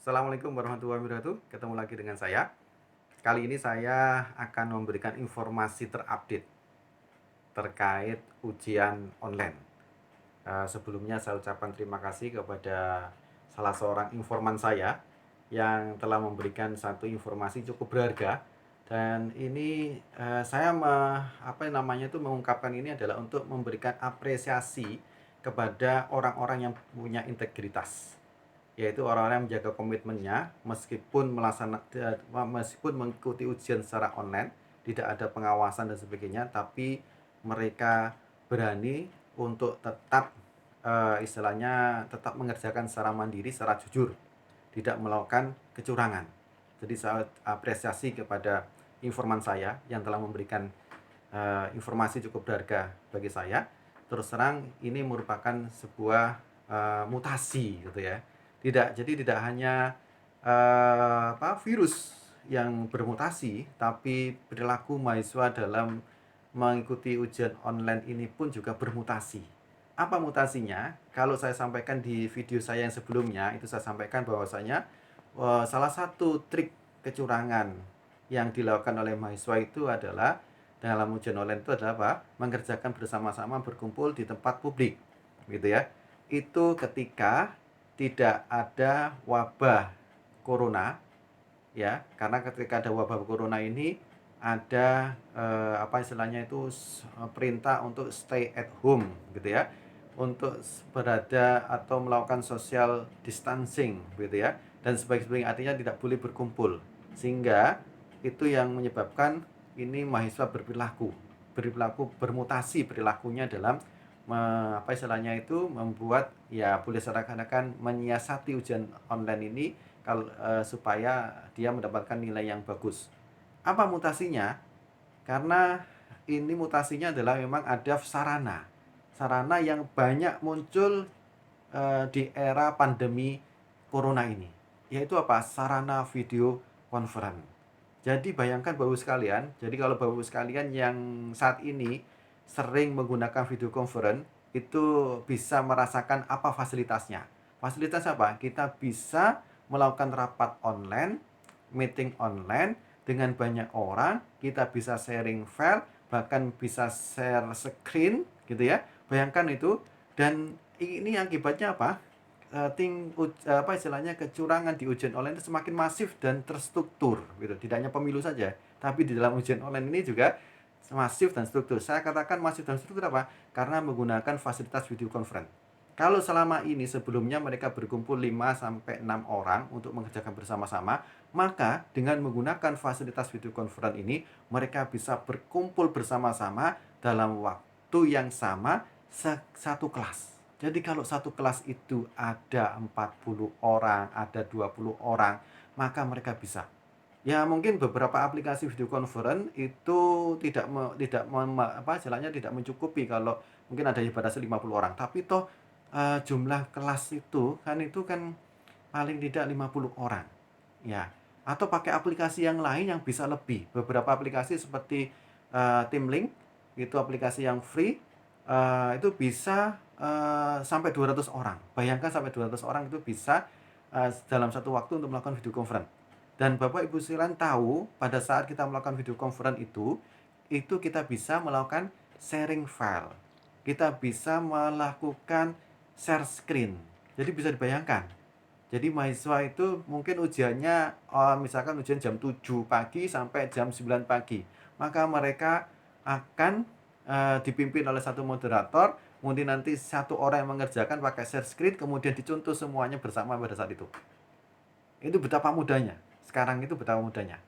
Assalamualaikum warahmatullahi wabarakatuh. Ketemu lagi dengan saya. Kali ini saya akan memberikan informasi terupdate terkait ujian online. Sebelumnya saya ucapkan terima kasih kepada salah seorang informan saya yang telah memberikan satu informasi cukup berharga. Dan ini saya mengungkapkan ini adalah untuk memberikan apresiasi kepada orang-orang yang punya integritas, yaitu orang-orang yang menjaga komitmennya meskipun mengikuti ujian secara online, tidak ada pengawasan dan sebagainya, tapi mereka berani untuk tetap istilahnya tetap mengerjakan secara mandiri, secara jujur, tidak melakukan kecurangan. Jadi saya apresiasi kepada informan saya yang telah memberikan informasi cukup berharga bagi saya. Terus terang ini merupakan sebuah mutasi gitu ya. Jadi tidak hanya virus yang bermutasi, tapi perilaku mahasiswa dalam mengikuti ujian online ini pun juga bermutasi. Apa mutasinya? Kalau saya sampaikan di video saya yang sebelumnya, itu saya sampaikan bahwasanya salah satu trik kecurangan yang dilakukan oleh mahasiswa itu adalah dalam ujian online itu adalah apa? Mengerjakan bersama-sama berkumpul di tempat publik, gitu ya. Itu ketika tidak ada wabah corona, ya, karena ketika ada wabah corona ini ada istilahnya itu perintah untuk stay at home, gitu ya, untuk berada atau melakukan social distancing, gitu ya, dan sebagainya, artinya tidak boleh berkumpul, sehingga itu yang menyebabkan ini mahasiswa berperilaku bermutasi perilakunya dalam istilahnya itu membuat, ya, boleh seakan-akan menyiasati ujian online ini kalau supaya dia mendapatkan nilai yang bagus. Apa mutasinya? Karena ini mutasinya adalah memang ada sarana yang banyak muncul di era pandemi corona ini, yaitu apa? Sarana video conference. Jadi bayangkan Bapak Ibu sekalian, jadi kalau Bapak Ibu sekalian yang saat ini sering menggunakan video conference, itu bisa merasakan apa fasilitasnya. Fasilitas apa? Kita bisa melakukan rapat online, meeting online dengan banyak orang, kita bisa sharing file, bahkan bisa share screen, gitu ya. Bayangkan itu, dan ini akibatnya apa? Kecurangan di ujian online itu semakin masif dan terstruktur, gitu. Tidak hanya pemilu saja, tapi di dalam ujian online ini juga masif dan struktur. Saya katakan masif dan struktur apa? Karena menggunakan fasilitas video conference. Kalau selama ini sebelumnya mereka berkumpul 5 sampai 6 orang untuk mengerjakan bersama-sama, maka dengan menggunakan fasilitas video conference ini mereka bisa berkumpul bersama-sama dalam waktu yang sama satu kelas. Jadi kalau satu kelas itu ada 40 orang, ada 20 orang, maka mereka bisa. Ya mungkin beberapa aplikasi video conference itu tidak mencukupi kalau mungkin ada dibatasi 50 orang, tapi toh jumlah kelas itu kan paling tidak 50 orang. Ya. Atau pakai aplikasi yang lain yang bisa lebih. Beberapa aplikasi seperti Teamlink, itu aplikasi yang free, itu bisa sampai 200 orang. Bayangkan sampai 200 orang itu bisa dalam satu waktu untuk melakukan video conference. Dan Bapak Ibu sekalian tahu, pada saat kita melakukan video conference itu kita bisa melakukan sharing file. Kita bisa melakukan share screen. Jadi bisa dibayangkan. Jadi mahasiswa itu mungkin ujiannya misalkan ujian jam 7 pagi sampai jam 9 pagi. Maka mereka akan dipimpin oleh satu moderator, kemudian nanti satu orang yang mengerjakan pakai share screen, kemudian dicontoh semuanya bersama pada saat itu. Itu betapa mudahnya. Sekarang itu betapa mudahnya.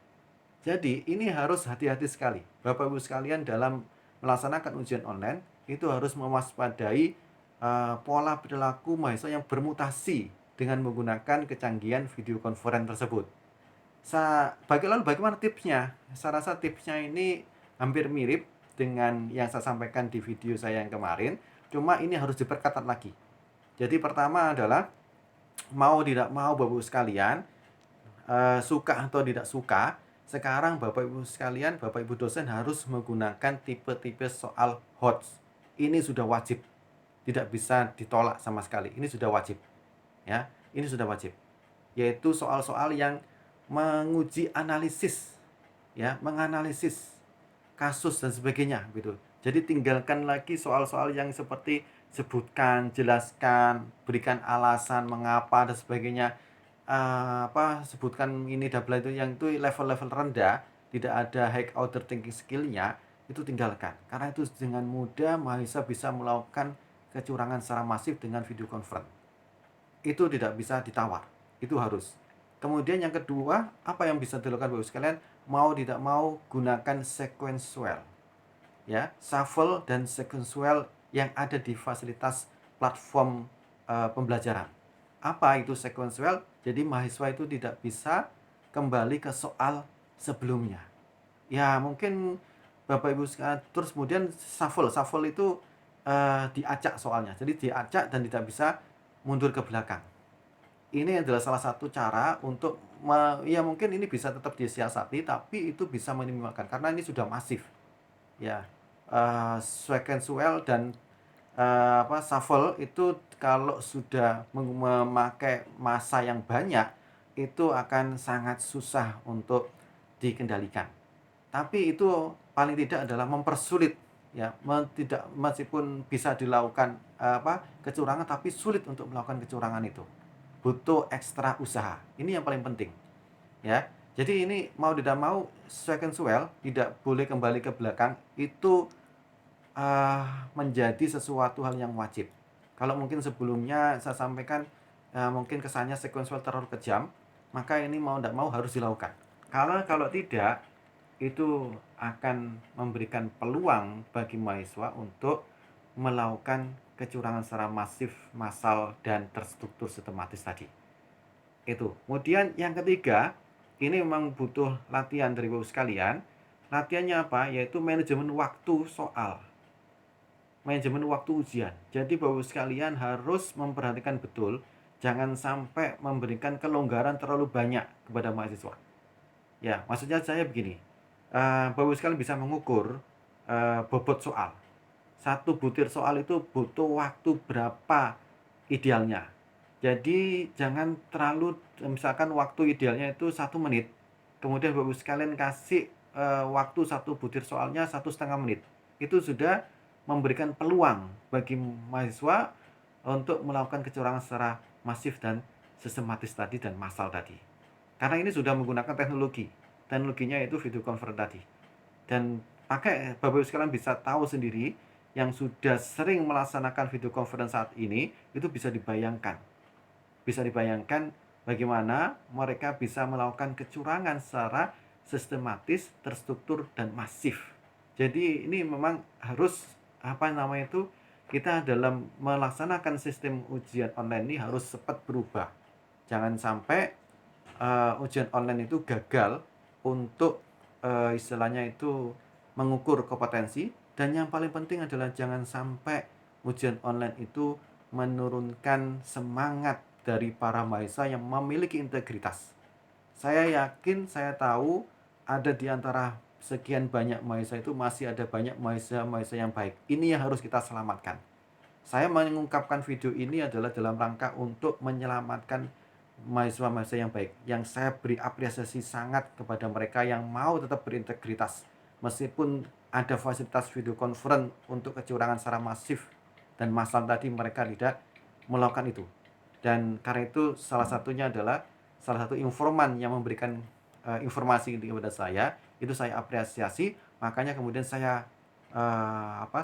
Jadi ini harus hati-hati sekali. Bapak Ibu sekalian dalam melaksanakan ujian online itu harus mewaspadai pola perilaku mahasiswa yang bermutasi dengan menggunakan kecanggihan video conference tersebut. Lalu bagaimana tipsnya? Saya rasa tipsnya ini hampir mirip dengan yang saya sampaikan di video saya yang kemarin, cuma ini harus diperketat lagi. Jadi pertama adalah mau tidak mau Bapak Ibu sekalian, suka atau tidak suka, sekarang Bapak Ibu sekalian, Bapak Ibu dosen harus menggunakan tipe-tipe soal HOTS. Ini sudah wajib, tidak bisa ditolak sama sekali. Ini sudah wajib, ya. Ini sudah wajib. yaitu soal-soal yang menguji analisis, ya, menganalisis kasus dan sebagainya gitu. Jadi tinggalkan lagi soal-soal yang seperti sebutkan, jelaskan, berikan alasan mengapa dan sebagainya. Sebutkan ini double itu, yang itu level-level rendah, tidak ada high order thinking skill-nya, itu tinggalkan. Karena itu dengan mudah mahasiswa bisa melakukan kecurangan secara masif dengan video conference. Itu tidak bisa ditawar, itu harus. Kemudian yang kedua, apa yang bisa dilakukan Bapak sekalian? Mau tidak mau gunakan sequential, ya, shuffle dan sequential yang ada di fasilitas platform pembelajaran. Apa itu sequential? Jadi mahasiswa itu tidak bisa kembali ke soal sebelumnya. Ya, mungkin Bapak Ibu sekalian, terus kemudian shuffle itu diacak soalnya. Jadi diacak dan tidak bisa mundur ke belakang. Ini adalah salah satu cara untuk ya mungkin ini bisa tetap disiasati, tapi itu bisa meminimalkan karena ini sudah masif, ya. Sequential dan shuffle itu kalau sudah memakai massa yang banyak, itu akan sangat susah untuk dikendalikan. Tapi itu paling tidak adalah mempersulit, ya, tidak, meskipun bisa dilakukan kecurangan, tapi sulit untuk melakukan kecurangan itu. Butuh ekstra usaha. Ini yang paling penting, ya. Jadi ini mau tidak mau sequential tidak boleh kembali ke belakang, itu menjadi sesuatu hal yang wajib. Kalau mungkin sebelumnya saya sampaikan mungkin kesannya sequential terlalu kejam, maka ini mau tidak mau harus dilakukan. Karena kalau tidak, itu akan memberikan peluang bagi mahasiswa untuk melakukan kecurangan secara masif, massal, dan terstruktur sistematis tadi. Itu. Kemudian yang ketiga, ini memang butuh latihan dari Bapak sekalian. Latihannya apa? Yaitu manajemen waktu soal, manajemen waktu ujian. Jadi Bapak sekalian harus memperhatikan betul, jangan sampai memberikan kelonggaran terlalu banyak kepada mahasiswa. Ya, maksudnya saya begini, Bapak sekalian bisa mengukur bobot soal. Satu butir soal itu butuh waktu berapa idealnya. Jadi jangan terlalu, misalkan waktu idealnya itu 1 menit, kemudian Bapak sekalian kasih waktu satu butir soalnya 1,5 menit. Itu sudah memberikan peluang bagi mahasiswa untuk melakukan kecurangan secara masif dan sistematis tadi dan massal tadi. Karena ini sudah menggunakan teknologi. Teknologinya itu video conference tadi. Dan pakai, Bapak Ibu sekalian bisa tahu sendiri, yang sudah sering melaksanakan video conference saat ini, itu bisa dibayangkan. Bisa dibayangkan bagaimana mereka bisa melakukan kecurangan secara sistematis, terstruktur, dan masif. Jadi ini memang harus, kita dalam melaksanakan sistem ujian online ini harus cepat berubah. Jangan sampai ujian online itu gagal untuk istilahnya itu mengukur kompetensi, dan yang paling penting adalah jangan sampai ujian online itu menurunkan semangat dari para mahasiswa yang memiliki integritas. Saya yakin, saya tahu ada di antara sekian banyak mahasiswa itu masih ada banyak mahasiswa yang baik. Ini yang harus kita selamatkan. Saya mengungkapkan video ini adalah dalam rangka untuk menyelamatkan mahasiswa-mahasiswa yang baik, yang saya beri apresiasi sangat kepada mereka yang mau tetap berintegritas meskipun ada fasilitas video conference untuk kecurangan secara masif dan massal tadi, mereka tidak melakukan itu. Dan karena itu salah satunya adalah salah satu informan yang memberikan informasi kepada saya, itu saya apresiasi. Makanya kemudian saya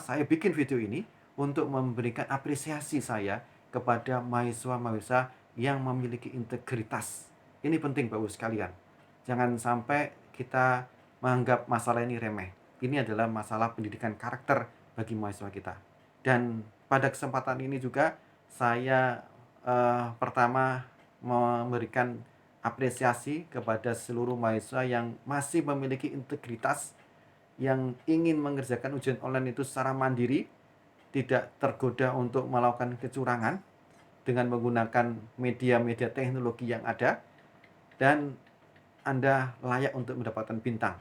saya bikin video ini untuk memberikan apresiasi saya kepada mahasiswa-mahasiswa yang memiliki integritas. Ini penting Bapak sekalian. Jangan sampai kita menganggap masalah ini remeh. Ini adalah masalah pendidikan karakter bagi mahasiswa kita. Dan pada kesempatan ini juga saya pertama memberikan apresiasi kepada seluruh mahasiswa yang masih memiliki integritas, yang ingin mengerjakan ujian online itu secara mandiri, tidak tergoda untuk melakukan kecurangan dengan menggunakan media-media teknologi yang ada, dan Anda layak untuk mendapatkan bintang.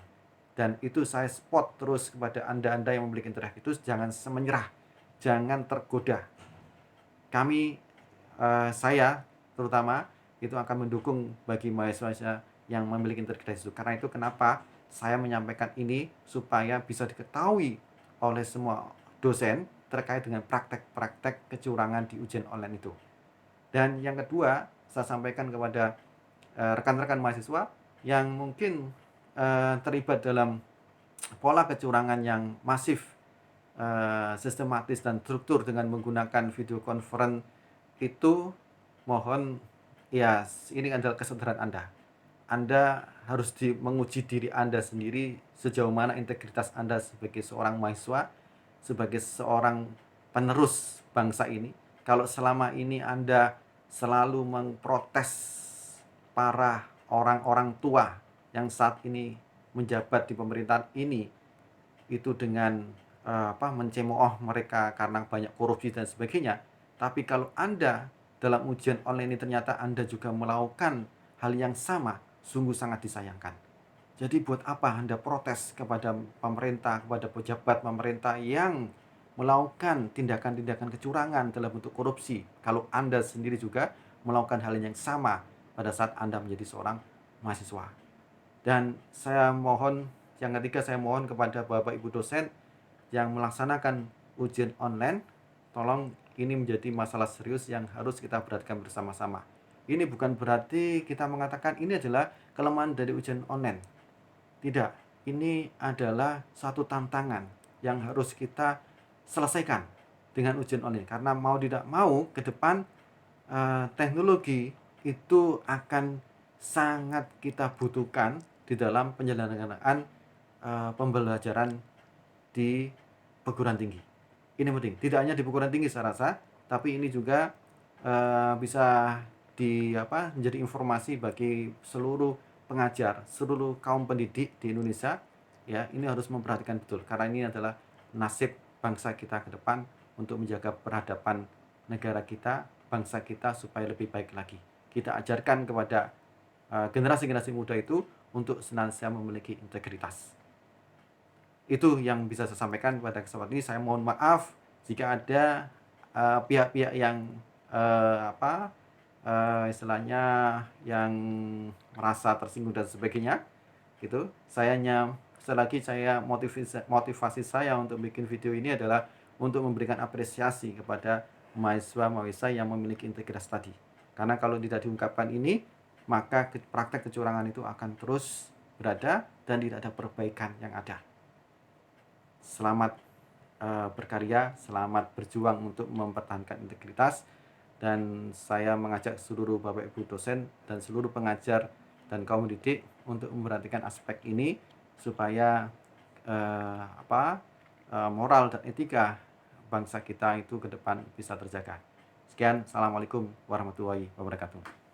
Dan itu saya spot terus kepada Anda-Anda yang memiliki integritas, jangan menyerah, jangan tergoda. Kami, saya terutama itu akan mendukung bagi mahasiswa yang memiliki integritas itu. Karena itu kenapa saya menyampaikan ini supaya bisa diketahui oleh semua dosen terkait dengan praktek-praktek kecurangan di ujian online itu. Dan yang kedua, saya sampaikan kepada rekan-rekan mahasiswa yang mungkin terlibat dalam pola kecurangan yang masif, sistematis dan struktur dengan menggunakan video conference itu, mohon ya, ini adalah kesadaran Anda. Anda harus menguji diri Anda sendiri sejauh mana integritas Anda sebagai seorang mahasiswa, sebagai seorang penerus bangsa ini. Kalau selama ini Anda selalu memprotes para orang-orang tua yang saat ini menjabat di pemerintahan ini, itu dengan mencemooh mereka karena banyak korupsi dan sebagainya. Tapi kalau Anda dalam ujian online ini ternyata Anda juga melakukan hal yang sama, sungguh sangat disayangkan. Jadi buat apa Anda protes kepada pemerintah, kepada pejabat pemerintah yang melakukan tindakan-tindakan kecurangan dalam bentuk korupsi, kalau Anda sendiri juga melakukan hal yang sama pada saat Anda menjadi seorang mahasiswa. Dan saya mohon, yang ketiga, saya mohon kepada Bapak Ibu dosen yang melaksanakan ujian online, tolong ini menjadi masalah serius yang harus kita perhatikan bersama-sama. Ini bukan berarti kita mengatakan ini adalah kelemahan dari ujian online. Tidak, ini adalah satu tantangan yang harus kita selesaikan dengan ujian online. Karena mau tidak mau ke depan teknologi itu akan sangat kita butuhkan di dalam penyelenggaraan pembelajaran di perguruan tinggi. Ini penting, tidak hanya di perguruan tinggi saya rasa, tapi ini juga bisa menjadi informasi bagi seluruh pengajar, seluruh kaum pendidik di Indonesia. Ya, ini harus memperhatikan betul karena ini adalah nasib bangsa kita ke depan untuk menjaga peradaban negara kita, bangsa kita supaya lebih baik lagi. Kita ajarkan kepada generasi-generasi muda itu untuk senantiasa memiliki integritas. Itu yang bisa saya sampaikan pada kesempatan ini. Saya mohon maaf jika ada pihak-pihak yang istilahnya yang merasa tersinggung dan sebagainya. Gitu. Saya motivasi saya untuk bikin video ini adalah untuk memberikan apresiasi kepada mahasiswa-mahasiswa yang memiliki integritas tadi. Karena kalau tidak diungkapkan ini, maka praktek kecurangan itu akan terus berada dan tidak ada perbaikan yang ada. Selamat berkarya, selamat berjuang untuk mempertahankan integritas, dan saya mengajak seluruh Bapak Ibu dosen dan seluruh pengajar dan kaum pendidik untuk memperhatikan aspek ini supaya moral dan etika bangsa kita itu ke depan bisa terjaga. Sekian, assalamualaikum warahmatullahi wabarakatuh.